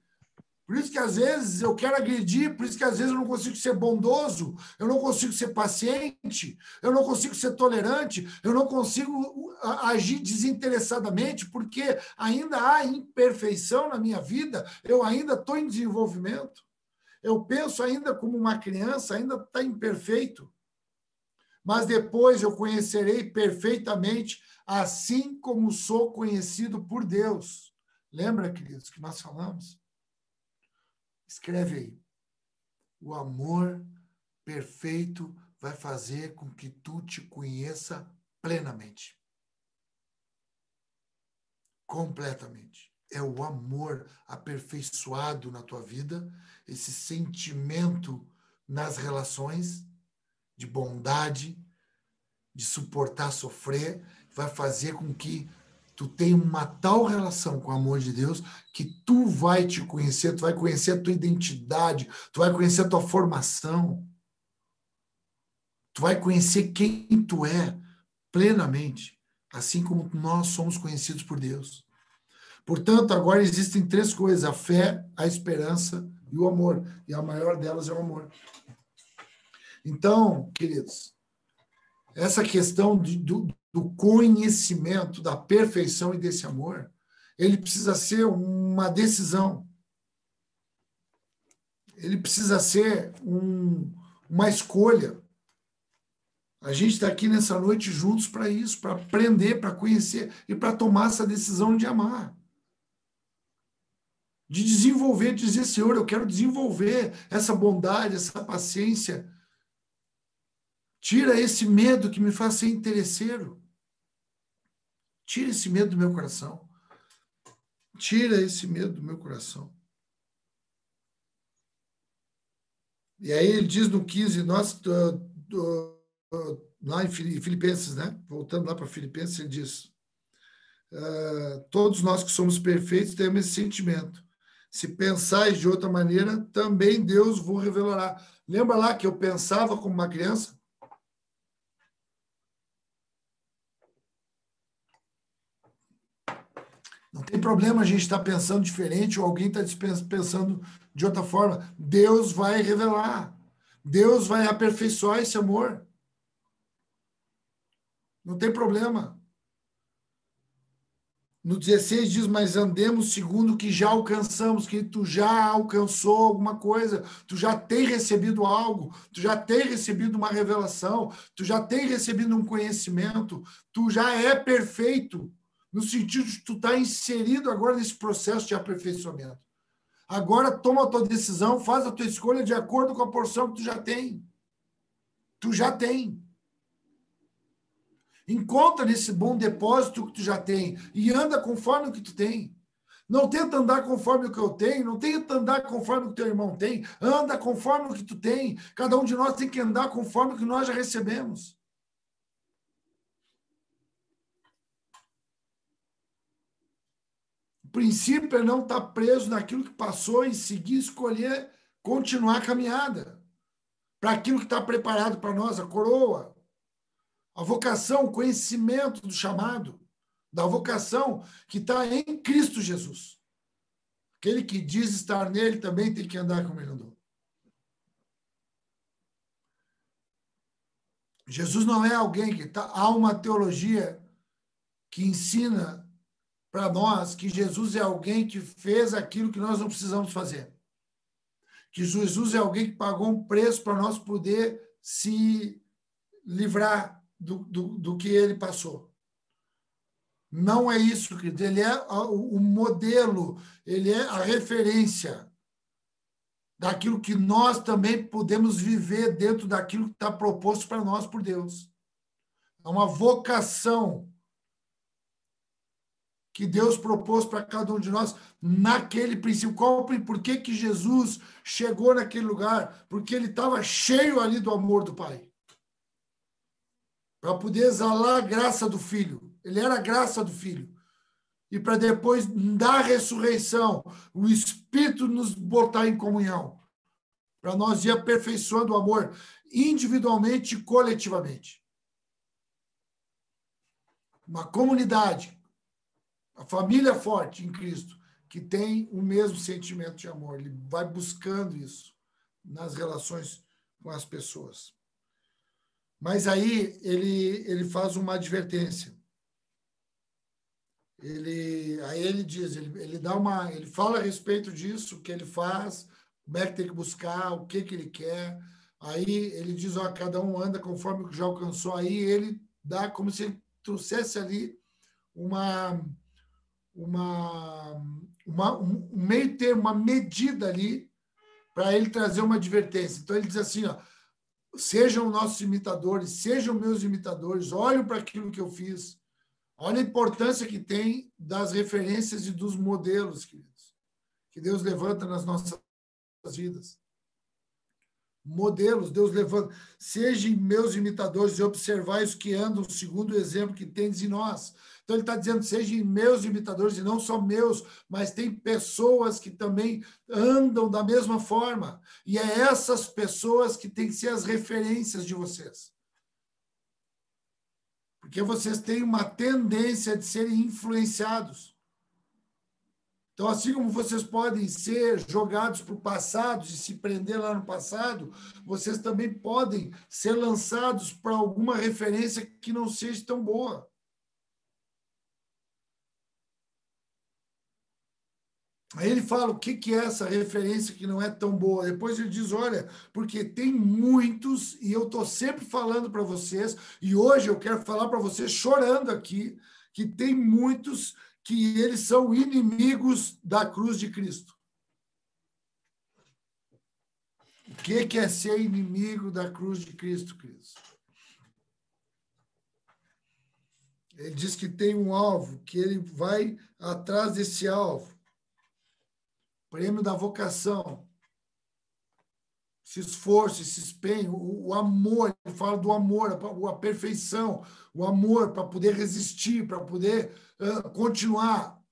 Por isso que, às vezes, eu quero agredir, por isso que, às vezes, eu não consigo ser bondoso, eu não consigo ser paciente, eu não consigo ser tolerante, eu não consigo agir desinteressadamente, porque ainda há imperfeição na minha vida, eu ainda estou em desenvolvimento. Eu penso ainda como uma criança, ainda está imperfeito. Mas depois eu conhecerei perfeitamente, assim como sou conhecido por Deus. Lembra, queridos, que nós falamos? Escreve aí. O amor perfeito vai fazer com que tu te conheça plenamente. Completamente. É o amor aperfeiçoado na tua vida, esse sentimento nas relações de bondade, de suportar sofrer, vai fazer com que tu tem uma tal relação com o amor de Deus que tu vai te conhecer, tu vai conhecer a tua identidade, tu vai conhecer a tua formação, tu vai conhecer quem tu é plenamente, assim como nós somos conhecidos por Deus. Portanto, agora existem 3 coisas, a fé, a esperança e o amor, e a maior delas é o amor. Então, queridos, essa questão do conhecimento, da perfeição e desse amor, ele precisa ser uma decisão. Ele precisa ser uma escolha. A gente está aqui nessa noite juntos para isso, para aprender, para conhecer e para tomar essa decisão de amar. De desenvolver, de dizer, Senhor, eu quero desenvolver essa bondade, essa paciência. Tira esse medo que me faz ser interesseiro. Tira esse medo do meu coração. Tira esse medo do meu coração. E aí ele diz no 15, lá em Filipenses, né? Voltando lá para Filipenses, ele diz, todos nós que somos perfeitos temos esse sentimento. Se pensais de outra maneira, também Deus vos revelará. Lembra lá que eu pensava como uma criança? Não tem problema a gente estar pensando diferente ou alguém está pensando de outra forma. Deus vai revelar. Deus vai aperfeiçoar esse amor. Não tem problema. No 16 diz, mas andemos segundo o que já alcançamos, que tu já alcançou alguma coisa, tu já tem recebido algo, tu já tem recebido uma revelação, tu já tem recebido um conhecimento, tu já é perfeito. No sentido de tu estar inserido agora nesse processo de aperfeiçoamento. Agora toma a tua decisão, faz a tua escolha de acordo com a porção que tu já tem. Tu já tem. Encontra nesse bom depósito que tu já tem e anda conforme o que tu tem. Não tenta andar conforme o que eu tenho, não tenta andar conforme o que teu irmão tem, anda conforme o que tu tem. Cada um de nós tem que andar conforme o que nós já recebemos. O princípio é não estar preso naquilo que passou e seguir, escolher, continuar a caminhada para aquilo que está preparado para nós, a coroa, a vocação, o conhecimento do chamado, da vocação que está em Cristo Jesus. Aquele que diz estar nele também tem que andar como ele andou. Jesus não é alguém que está... Há uma teologia que ensina para nós que Jesus é alguém que fez aquilo que nós não precisamos fazer. Que Jesus é alguém que pagou um preço para nós poder se livrar do que ele passou. Não é isso, querido. Ele é o modelo, ele é a referência daquilo que nós também podemos viver dentro daquilo que está proposto para nós por Deus. É uma vocação que Deus propôs para cada um de nós naquele princípio. Por que que Jesus chegou naquele lugar? Porque ele estava cheio ali do amor do Pai. Para poder exalar a graça do Filho. Ele era a graça do Filho. E para depois, da ressurreição, o Espírito nos botar em comunhão. Para nós ir aperfeiçoando o amor individualmente e coletivamente. Uma comunidade, a família forte em Cristo, que tem o mesmo sentimento de amor. Ele vai buscando isso nas relações com as pessoas. Mas aí ele faz uma advertência. Aí ele diz, ele fala a respeito disso, o que ele faz, como é que tem que buscar, o que ele quer. Aí ele diz, ó, cada um anda conforme o que já alcançou. Aí ele dá como se ele trouxesse ali um meio termo, uma medida ali para ele trazer uma advertência. Então ele diz assim, ó, sejam nossos imitadores, sejam meus imitadores, olhem para aquilo que eu fiz. Olha a importância que tem das referências e dos modelos, queridos, que Deus levanta nas nossas vidas. Modelos, Deus levanta. Sejam meus imitadores e observai os que andam segundo o exemplo que tendes em nós. Então ele está dizendo, sejam meus imitadores, e não só meus, mas tem pessoas que também andam da mesma forma. E é essas pessoas que têm que ser as referências de vocês. Porque vocês têm uma tendência de serem influenciados. Então, assim como vocês podem ser jogados para o passado, e se prender lá no passado, vocês também podem ser lançados para alguma referência que não seja tão boa. Aí ele fala o que é essa referência que não é tão boa. Depois ele diz, olha, porque tem muitos, e eu estou sempre falando para vocês, e hoje eu quero falar para vocês, chorando aqui, que tem muitos que eles são inimigos da cruz de Cristo. O que é ser inimigo da cruz de Cristo, Cristo? Ele diz que tem um alvo, que ele vai atrás desse alvo. Prêmio da vocação. Esse esforço, esse empenho, o amor, ele fala do amor, a perfeição, o amor para poder resistir, para poder continuar.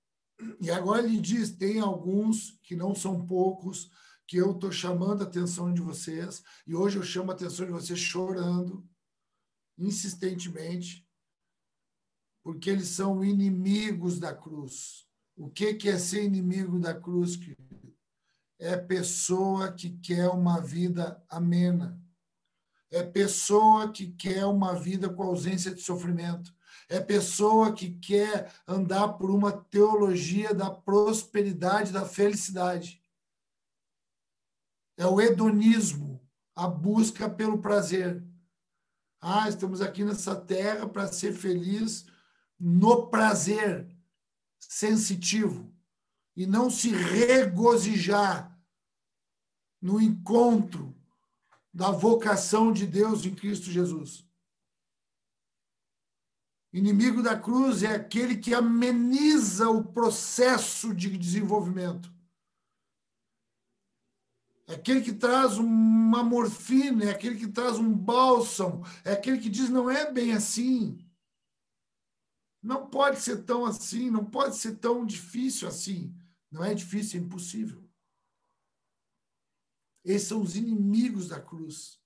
E agora ele diz, tem alguns, que não são poucos, que eu estou chamando a atenção de vocês, e hoje eu chamo a atenção de vocês chorando, insistentemente, porque eles são inimigos da cruz. O que é ser inimigo da cruz, querido? É pessoa que quer uma vida amena. É pessoa que quer uma vida com ausência de sofrimento. É pessoa que quer andar por uma teologia da prosperidade, da felicidade. É o hedonismo, a busca pelo prazer. Ah, estamos aqui nessa terra para ser feliz no prazer sensitivo. e não se regozijar no encontro da vocação de Deus em Cristo Jesus. Inimigo da cruz é aquele que ameniza o processo de desenvolvimento. É aquele que traz uma morfina, é aquele que traz um bálsamo, é aquele que diz não é bem assim. Não pode ser tão assim, não pode ser tão difícil assim. Não é difícil, é impossível. Esses são os inimigos da cruz.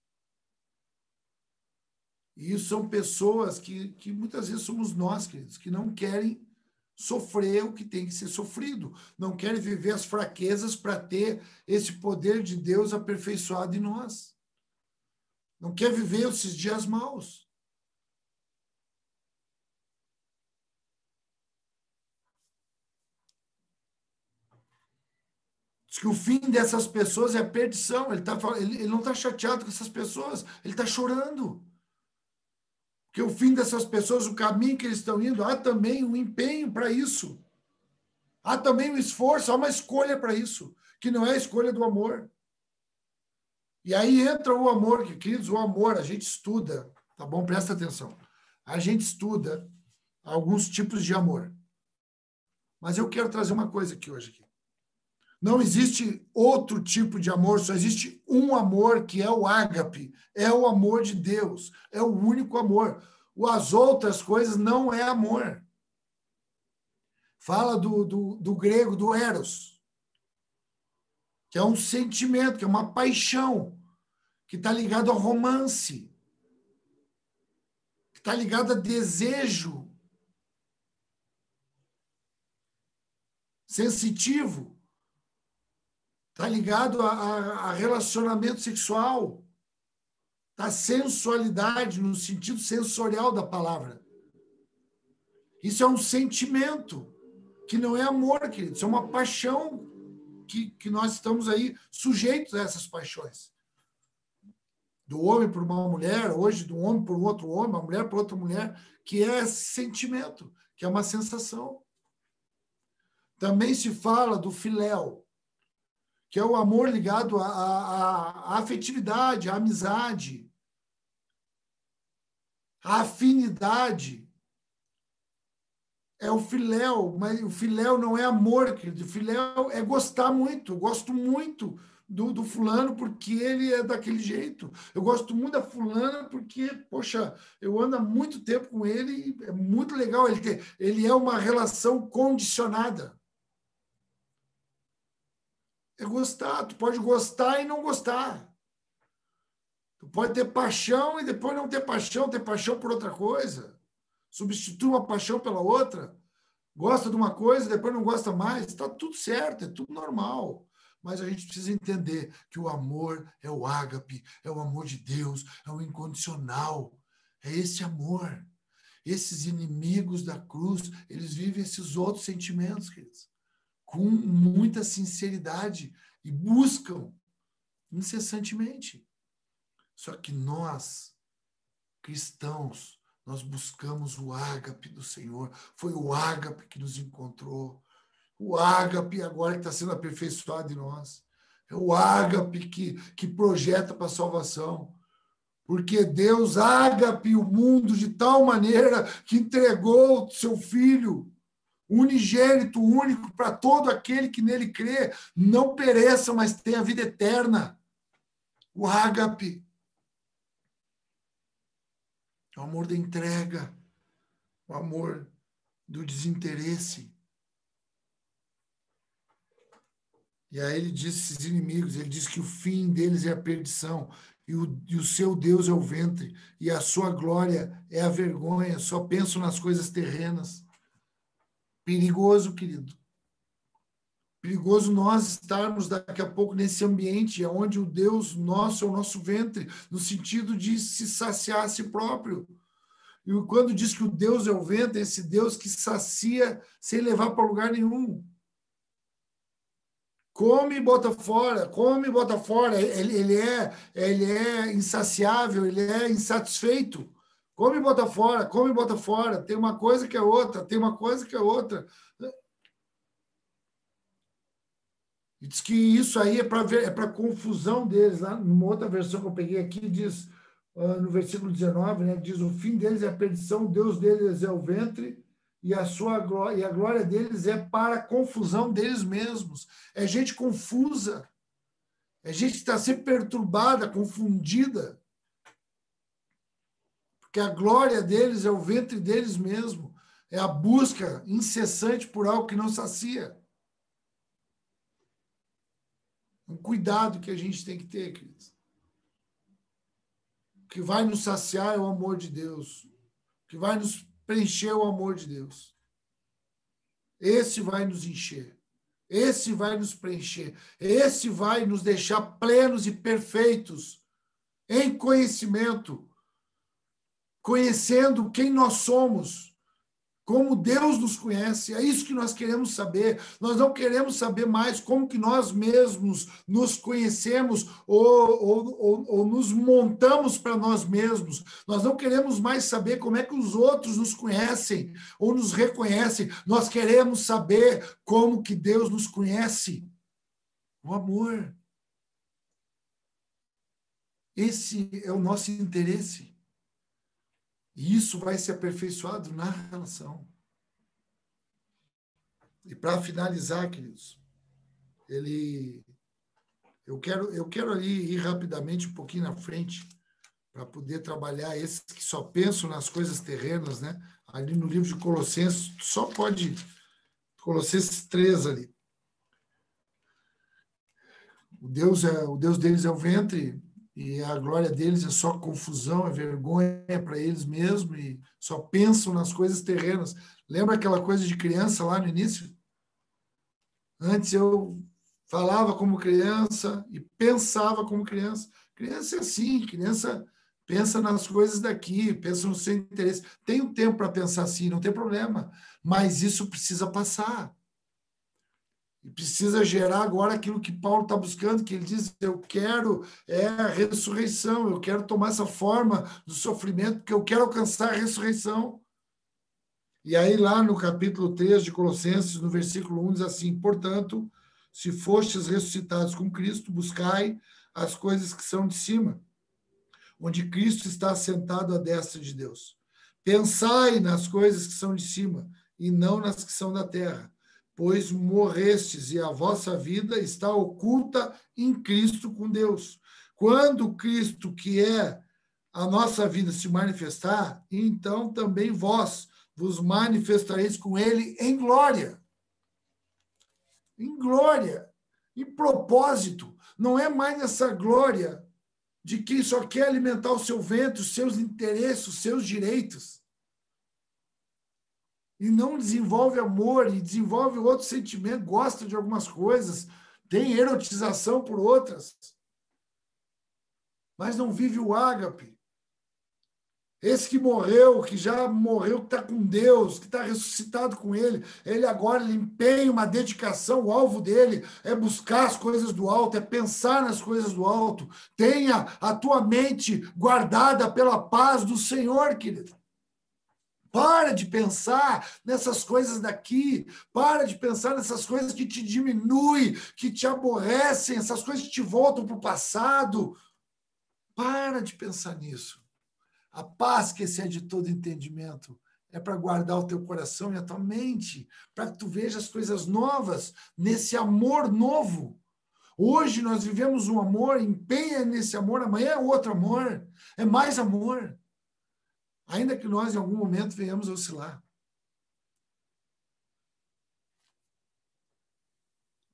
E isso são pessoas que muitas vezes somos nós, queridos, que não querem sofrer o que tem que ser sofrido. Não querem viver as fraquezas para ter esse poder de Deus aperfeiçoado em nós. Não quer viver esses dias maus. Diz que o fim dessas pessoas é a perdição. Ele não está chateado com essas pessoas, ele está chorando. Porque o fim dessas pessoas, o caminho que eles estão indo, há também um empenho para isso. Há também um esforço, há uma escolha para isso, que não é a escolha do amor. E aí entra o amor, queridos, o amor, a gente estuda, tá bom? Presta atenção. A gente estuda alguns tipos de amor. Mas eu quero trazer uma coisa aqui hoje. Não existe outro tipo de amor, só existe um amor, que é o ágape, é o amor de Deus, é o único amor. As outras coisas não é amor. Fala do grego, do eros, que é um sentimento, que é uma paixão, que está ligado ao romance, que está ligado a desejo sensitivo, está ligado a relacionamento sexual, a sensualidade, no sentido sensorial da palavra. Isso é um sentimento, que não é amor, querido. Isso é uma paixão que nós estamos aí sujeitos a essas paixões. Do homem por uma mulher, hoje do homem por outro homem, uma mulher por outra mulher, que é esse sentimento, que é uma sensação. Também se fala do filéu, que é o amor ligado à afetividade, à amizade, à afinidade. É o filéu, mas o filéu não é amor, querido. O filéu é gostar muito. Eu gosto muito do fulano porque ele é daquele jeito. Eu gosto muito da fulana porque, poxa, eu ando há muito tempo com ele e é muito legal. Ele é uma relação condicionada. É gostar. Tu pode gostar e não gostar. Tu pode ter paixão e depois não ter paixão por outra coisa. Substitui uma paixão pela outra. Gosta de uma coisa, depois não gosta mais. Está tudo certo, é tudo normal. Mas a gente precisa entender que o amor é o ágape, é o amor de Deus, é o incondicional. É esse amor. Esses inimigos da cruz, eles vivem esses outros sentimentos, queridos, com muita sinceridade e buscam incessantemente. Só que nós, cristãos, nós buscamos o ágape do Senhor. Foi o ágape que nos encontrou. O ágape agora que está sendo aperfeiçoado em nós. É o ágape que projeta para a salvação. Porque Deus ágape o mundo de tal maneira que entregou o seu Filho, unigênito, único, para todo aquele que nele crê, não pereça, mas tenha vida eterna. O ágape. O amor da entrega, o amor do desinteresse. E aí ele diz esses inimigos, ele diz que o fim deles é a perdição, e o seu Deus é o ventre, e a sua glória é a vergonha, só pensam nas coisas terrenas. Perigoso, querido. Perigoso nós estarmos daqui a pouco nesse ambiente onde o Deus nosso é o nosso ventre, no sentido de se saciar a si próprio. E quando diz que o Deus é o ventre, é esse Deus que sacia sem levar para lugar nenhum. Come e bota fora, come e bota fora. Ele é insaciável, ele é insatisfeito. Come e bota fora, come e bota fora. Tem uma coisa que é outra, tem uma coisa que é outra. E diz que isso aí é para confusão deles. Lá, numa outra versão que eu peguei aqui, diz, no versículo 19, né, diz: o fim deles é a perdição, o Deus deles é o ventre, e a glória deles é para a confusão deles mesmos. É gente confusa, é gente que está sempre perturbada, confundida, porque a glória deles é o ventre deles mesmo, é a busca incessante por algo que não sacia. Um cuidado que a gente tem que ter, queridos. O que vai nos saciar é o amor de Deus. O que vai nos preencher é o amor de Deus. Esse vai nos encher. Esse vai nos preencher. Esse vai nos deixar plenos e perfeitos em conhecimento, conhecendo quem nós somos, como Deus nos conhece. É isso que nós queremos saber. Nós não queremos saber mais como que nós mesmos nos conhecemos ou nos montamos para nós mesmos. Nós não queremos mais saber como é que os outros nos conhecem ou nos reconhecem. Nós queremos saber como que Deus nos conhece. O amor. Esse é o nosso interesse. E isso vai ser aperfeiçoado na relação. E para finalizar, queridos, eu quero ali ir rapidamente um pouquinho na frente para poder trabalhar esses que só pensam nas coisas terrenas, né? Ali no livro de Colossenses, só pode Colossenses 3 ali. O Deus deles é o ventre, e a glória deles é só confusão, é vergonha para eles mesmos, e só pensam nas coisas terrenas. Lembra aquela coisa de criança lá no início? Antes eu falava como criança e pensava como criança. Criança é assim, criança pensa nas coisas daqui, pensa no seu interesse. Tem um tempo para pensar assim, não tem problema, mas isso precisa passar. E precisa gerar agora aquilo que Paulo está buscando, que ele diz: eu quero a ressurreição, eu quero tomar essa forma do sofrimento, porque eu quero alcançar a ressurreição. E aí, lá no capítulo 3 de Colossenses, no versículo 1, diz assim: portanto, se fostes ressuscitados com Cristo, buscai as coisas que são de cima, onde Cristo está assentado à destra de Deus. Pensai nas coisas que são de cima, e não nas que são da terra, pois morrestes e a vossa vida está oculta em Cristo com Deus. Quando Cristo, que é a nossa vida, se manifestar, então também vós vos manifestareis com ele em glória. Em glória, em propósito. Não é mais essa glória de quem só quer alimentar o seu ventre, os seus interesses, os seus direitos. E não desenvolve amor, e desenvolve outro sentimento, gosta de algumas coisas, tem erotização por outras, mas não vive o ágape. Esse que morreu, que já morreu, que está com Deus, que está ressuscitado com ele agora ele empenha uma dedicação, o alvo dele é buscar as coisas do alto, é pensar nas coisas do alto. Tenha a tua mente guardada pela paz do Senhor, querido. Para de pensar nessas coisas daqui, para de pensar nessas coisas que te diminuem, que te aborrecem, essas coisas que te voltam para o passado. Para de pensar nisso. A paz que excede todo entendimento é para guardar o teu coração e a tua mente, para que tu veja as coisas novas nesse amor novo. Hoje nós vivemos um amor, empenha nesse amor, amanhã é outro amor, é mais amor. Ainda que nós, em algum momento, venhamos a oscilar.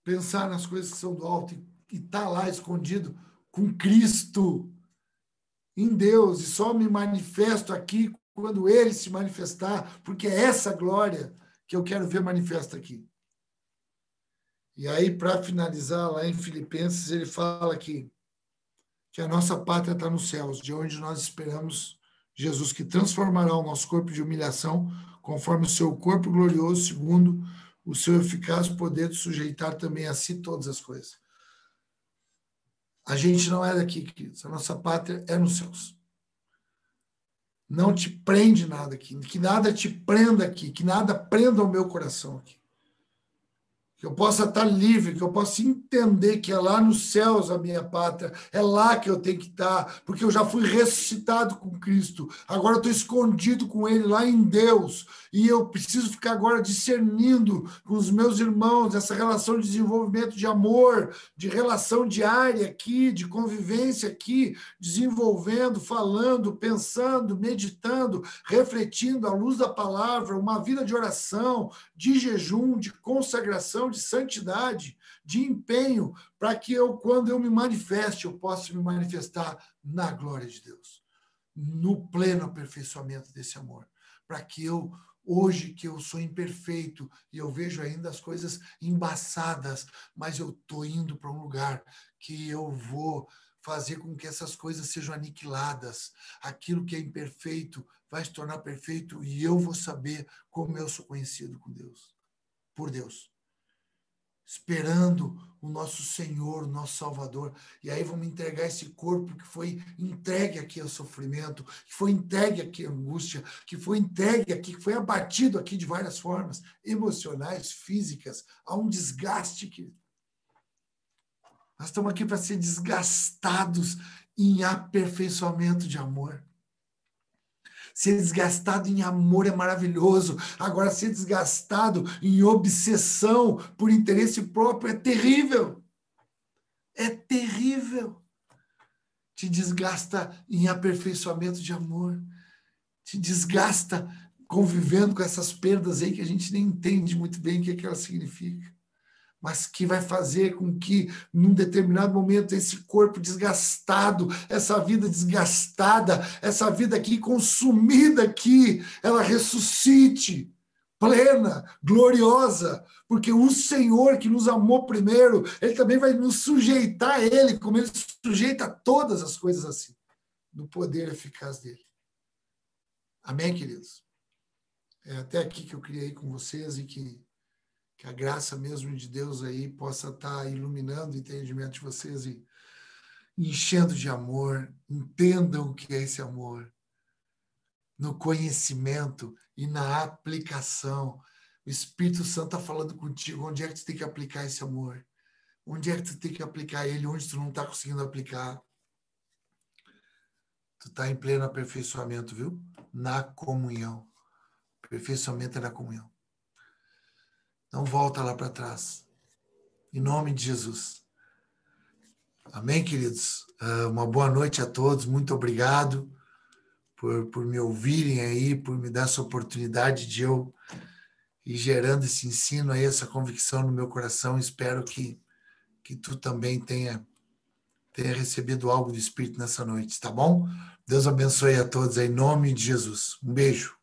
Pensar nas coisas que são do alto e estar lá escondido com Cristo, em Deus, e só me manifesto aqui quando Ele se manifestar, porque é essa glória que eu quero ver manifesta aqui. E aí, para finalizar, lá em Filipenses, ele fala que a nossa pátria está nos céus, de onde nós esperamos Jesus, que transformará o nosso corpo de humilhação conforme o seu corpo glorioso, segundo o seu eficaz poder de sujeitar também a si todas as coisas. A gente não é daqui, queridos. A nossa pátria é nos céus. Não te prende nada aqui. Que nada te prenda aqui. Que nada prenda o meu coração aqui. que eu possa estar livre, que eu possa entender que é lá nos céus a minha pátria, é lá que eu tenho que estar, porque eu já fui ressuscitado com Cristo, agora eu estou escondido com Ele lá em Deus, e eu preciso ficar agora discernindo com os meus irmãos essa relação de desenvolvimento de amor, de relação diária aqui, de convivência aqui, desenvolvendo, falando, pensando, meditando, refletindo à luz da palavra, uma vida de oração, de jejum, de consagração, de santidade, de empenho, para que eu, quando eu me manifeste, eu possa me manifestar na glória de Deus, no pleno aperfeiçoamento desse amor, para que eu, hoje que eu sou imperfeito e eu vejo ainda as coisas embaçadas, mas eu estou indo para um lugar que eu vou fazer com que essas coisas sejam aniquiladas. Aquilo que é imperfeito vai se tornar perfeito e eu vou saber como eu sou conhecido com Deus, por Deus. Esperando o nosso Senhor, o nosso Salvador. E aí vamos entregar esse corpo que foi entregue aqui ao sofrimento, que foi entregue aqui à angústia, que foi entregue aqui, que foi abatido aqui de várias formas, emocionais, físicas, a um desgaste que nós estamos aqui para ser desgastados em aperfeiçoamento de amor. Ser desgastado em amor é maravilhoso. Agora, ser desgastado em obsessão por interesse próprio é terrível. É terrível. Te desgasta em aperfeiçoamento de amor. Te desgasta convivendo com essas perdas aí que a gente nem entende muito bem o que elas significam. Mas que vai fazer com que, num determinado momento, esse corpo desgastado, essa vida desgastada, essa vida aqui consumida aqui, ela ressuscite, plena, gloriosa, porque o Senhor que nos amou primeiro, Ele também vai nos sujeitar a Ele, como Ele sujeita todas as coisas assim, no poder eficaz dEle. Amém, queridos? É até aqui que eu queria ir com vocês e que a graça mesmo de Deus aí possa estar iluminando o entendimento de vocês e enchendo de amor. Entendam o que é esse amor. No conhecimento e na aplicação. O Espírito Santo está falando contigo. Onde é que tu tem que aplicar esse amor? Onde é que tu tem que aplicar ele? Onde tu não está conseguindo aplicar? Tu está em pleno aperfeiçoamento, viu? Na comunhão. Aperfeiçoamento é na comunhão. Não volta lá para trás. Em nome de Jesus. Amém, queridos? Uma boa noite a todos. Muito obrigado por me ouvirem aí, por me dar essa oportunidade de eu ir gerando esse ensino aí, essa convicção no meu coração. Espero que tu também tenha recebido algo do Espírito nessa noite, tá bom? Deus abençoe a todos aí, em nome de Jesus. Um beijo.